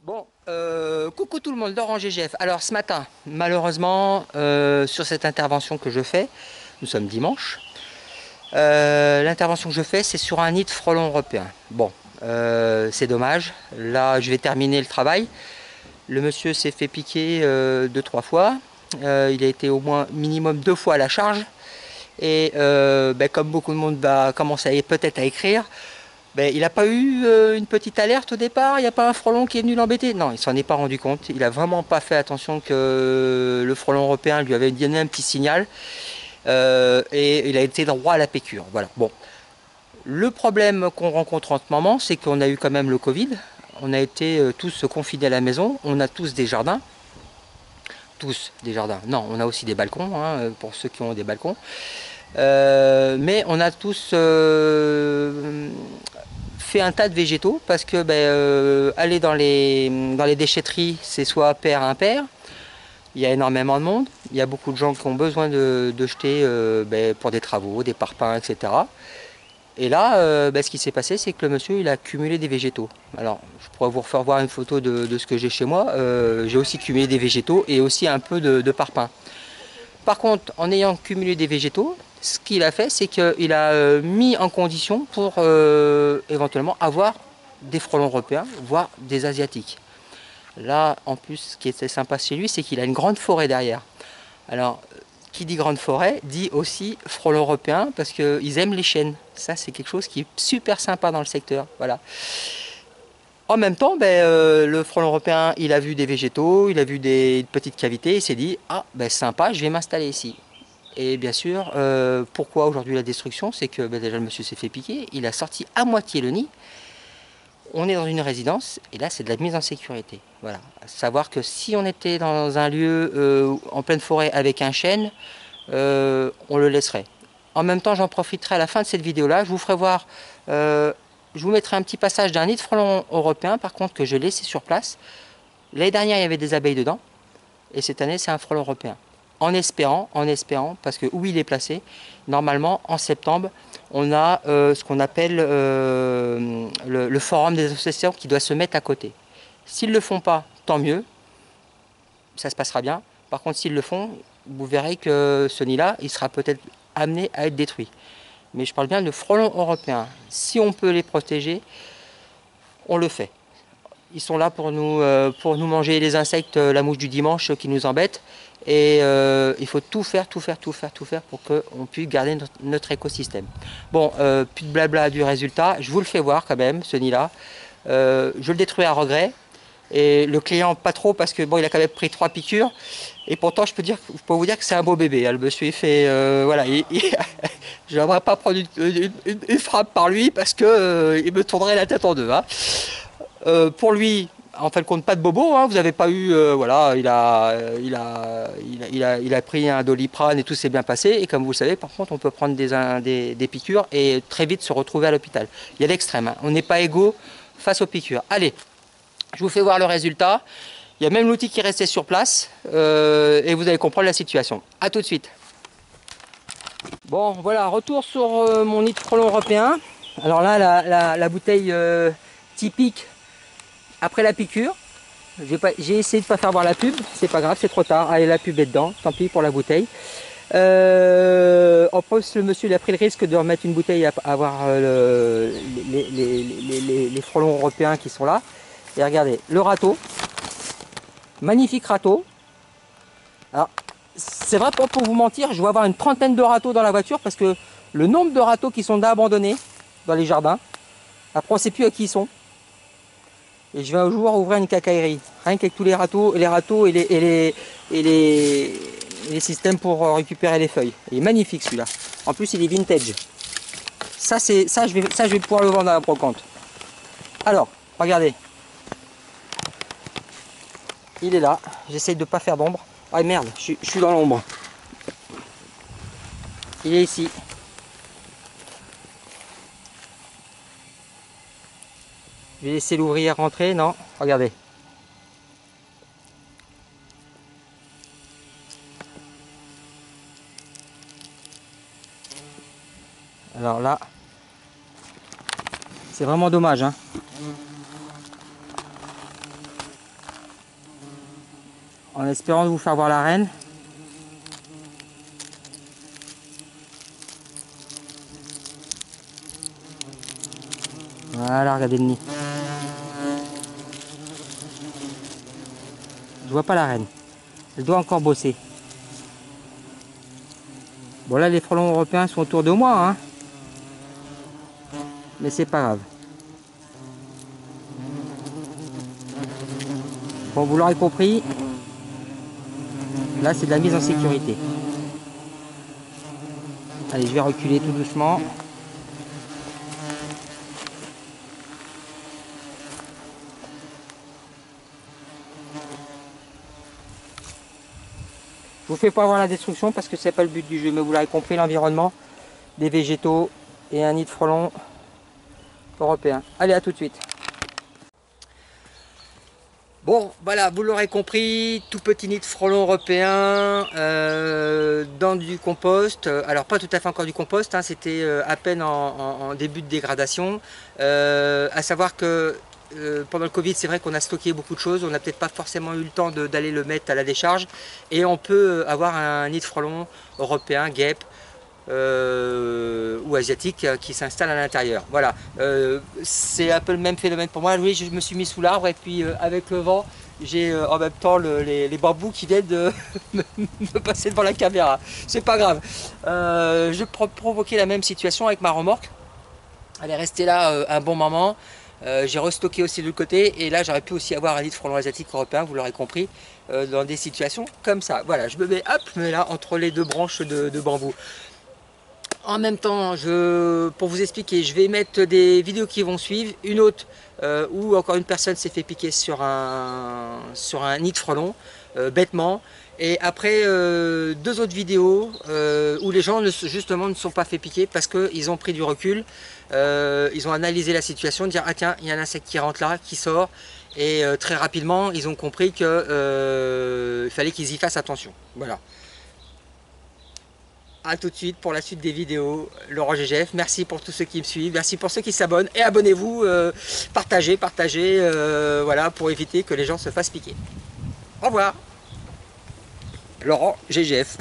Bon, coucou tout le monde, Laurent GGF. Alors ce matin, malheureusement, sur cette intervention que je fais, nous sommes dimanche, l'intervention que je fais, c'est sur un nid de frelons européen. Bon, c'est dommage. Là, je vais terminer le travail. Le monsieur s'est fait piquer 2-3 fois. Il a été au moins minimum 2 fois à la charge. Et comme beaucoup de monde va commencer peut-être à écrire, ben, il n'a pas eu une petite alerte au départ, il n'y a pas un frelon qui est venu l'embêter. Non, il s'en est pas rendu compte. Il n'a vraiment pas fait attention que le frelon européen lui avait donné un petit signal. Et il a été droit à la piqûre. Voilà. Bon. Le problème qu'on rencontre en ce moment, c'est qu'on a eu quand même le Covid. On a été tous confinés à la maison. On a tous des jardins. Tous des jardins. Non, on a aussi des balcons, hein, pour ceux qui ont des balcons. Mais on a tous fait un tas de végétaux parce que aller dans les déchetteries, c'est soit pair impair. Il y a énormément de monde. Il y a beaucoup de gens qui ont besoin de jeter pour des travaux, des parpaings, etc. Et là, ce qui s'est passé, c'est que le monsieur il a cumulé des végétaux. Alors, je pourrais vous refaire voir une photo de ce que j'ai chez moi. J'ai aussi cumulé des végétaux et aussi un peu de parpaing. Par contre, en ayant cumulé des végétaux, ce qu'il a fait, c'est qu'il a mis en condition pour éventuellement avoir des frelons européens, voire des asiatiques. Là, en plus, ce qui était sympa chez lui, c'est qu'il a une grande forêt derrière. Alors, qui dit grande forêt, dit aussi frelons européens, parce qu'ils aiment les chênes. Ça, c'est quelque chose qui est super sympa dans le secteur. Voilà. En même temps, le frelon européen, il a vu des végétaux, il a vu des petites cavités, il s'est dit, ah, sympa, je vais m'installer ici. Et bien sûr, pourquoi aujourd'hui la destruction? C'est que déjà le monsieur s'est fait piquer, il a sorti à moitié le nid. On est dans une résidence et là c'est de la mise en sécurité. Voilà. Savoir que si on était dans un lieu en pleine forêt avec un chêne, on le laisserait. En même temps, j'en profiterai à la fin de cette vidéo-là. Je vous ferai voir, je vous mettrai un petit passage d'un nid de frelon européen, par contre, que je laissais sur place. L'année dernière, il y avait des abeilles dedans, et cette année, c'est un frelon européen. En espérant, parce que où il est placé, normalement, en septembre, on a ce qu'on appelle le forum des associations qui doit se mettre à côté. S'ils ne le font pas, tant mieux, ça se passera bien. Par contre, s'ils le font, vous verrez que ce nid-là, il sera peut-être amené à être détruit. Mais je parle bien de frelons européens. Si on peut les protéger, on le fait. Ils sont là pour nous manger les insectes, la mouche du dimanche qui nous embête. Et il faut tout faire pour qu'on puisse garder notre écosystème. Bon, plus de blabla du résultat. Je vous le fais voir quand même, ce nid-là. Je le détruis à regret. Et le client, pas trop, parce que bon, il a quand même pris 3 piqûres. Et pourtant, je peux vous dire que c'est un beau bébé. Le monsieur, il fait, voilà, je n'aimerais pas prendre une frappe par lui parce que il me tournerait la tête en deux. Hein. Pour lui, en fin de compte, pas de bobo. Hein, vous n'avez pas eu, voilà, il a pris un Doliprane et tout s'est bien passé. Et comme vous le savez, par contre, on peut prendre des piqûres et très vite se retrouver à l'hôpital. Il y a l'extrême. Hein. On n'est pas égaux face aux piqûres. Allez. Je vous fais voir le résultat. Il y a même l'outil qui restait sur place et vous allez comprendre la situation. A tout de suite. Bon, voilà, retour sur mon nid de frelon européen. Alors là, la bouteille typique après la piqûre. J'ai essayé de ne pas faire voir la pub. C'est pas grave, c'est trop tard. Allez, la pub est dedans. Tant pis pour la bouteille. En plus, le monsieur il a pris le risque de remettre une bouteille à avoir les frelons européens qui sont là. Et regardez, le râteau, magnifique râteau. Alors, c'est vrai pas pour vous mentir, je vais avoir une trentaine de râteaux dans la voiture parce que le nombre de râteaux qui sont abandonnés dans les jardins, après on ne sait plus à qui ils sont. Et je vais un jour ouvrir une quincaillerie, rien qu'avec tous les râteaux et les systèmes pour récupérer les feuilles. Il est magnifique celui-là. En plus, il est vintage. Ça, je vais pouvoir le vendre à la brocante. Alors, regardez. Il est là, j'essaye de ne pas faire d'ombre. Ah merde, je suis dans l'ombre. Il est ici. Je vais laisser l'ouvrière rentrer, non, regardez. Alors là, c'est vraiment dommage. Hein. en espérant de vous faire voir la reine. Voilà, regardez le nid. Je vois pas la reine. Elle doit encore bosser. Bon là les frelons européens sont autour de moi, hein. Mais c'est pas grave. Bon, vous l'aurez compris, là c'est de la mise en sécurité. Allez, je vais reculer tout doucement. Je vous fais pas voir la destruction parce que c'est pas le but du jeu, mais vous l'avez compris, l'environnement, des végétaux et un nid de frelons européen. Allez, à tout de suite. Bon, voilà, vous l'aurez compris, tout petit nid de frelons européen dans du compost. Alors pas tout à fait encore du compost, hein, c'était à peine en début de dégradation. À savoir que pendant le Covid, c'est vrai qu'on a stocké beaucoup de choses, on n'a peut-être pas forcément eu le temps d'aller le mettre à la décharge. Et on peut avoir un nid de frelons européen, guêpe, ou asiatique qui s'installe à l'intérieur. Voilà, c'est un peu le même phénomène pour moi. Oui, je me suis mis sous l'arbre et puis avec le vent, j'ai en même temps les bambous qui viennent de me passer devant la caméra. C'est pas grave. Je provoquais la même situation avec ma remorque. Elle est restée là un bon moment. J'ai restocké aussi de l'autre côté et là j'aurais pu aussi avoir un nid de frelons asiatiques européen, vous l'aurez compris, dans des situations comme ça. Voilà, je me mets hop, mais là entre les deux branches de bambou. En même temps, pour vous expliquer, je vais mettre des vidéos qui vont suivre, une autre où encore une personne s'est fait piquer sur un nid de frelons, bêtement, et après deux autres vidéos où les gens justement ne sont pas fait piquer parce qu'ils ont pris du recul, ils ont analysé la situation, dire ah tiens, il y a un insecte qui rentre là, qui sort, et très rapidement ils ont compris qu'il fallait qu'ils y fassent attention. Voilà. A tout de suite pour la suite des vidéos. Laurent GGF, merci pour tous ceux qui me suivent, merci pour ceux qui s'abonnent et abonnez-vous, partagez, voilà, pour éviter que les gens se fassent piquer. Au revoir. Laurent GGF.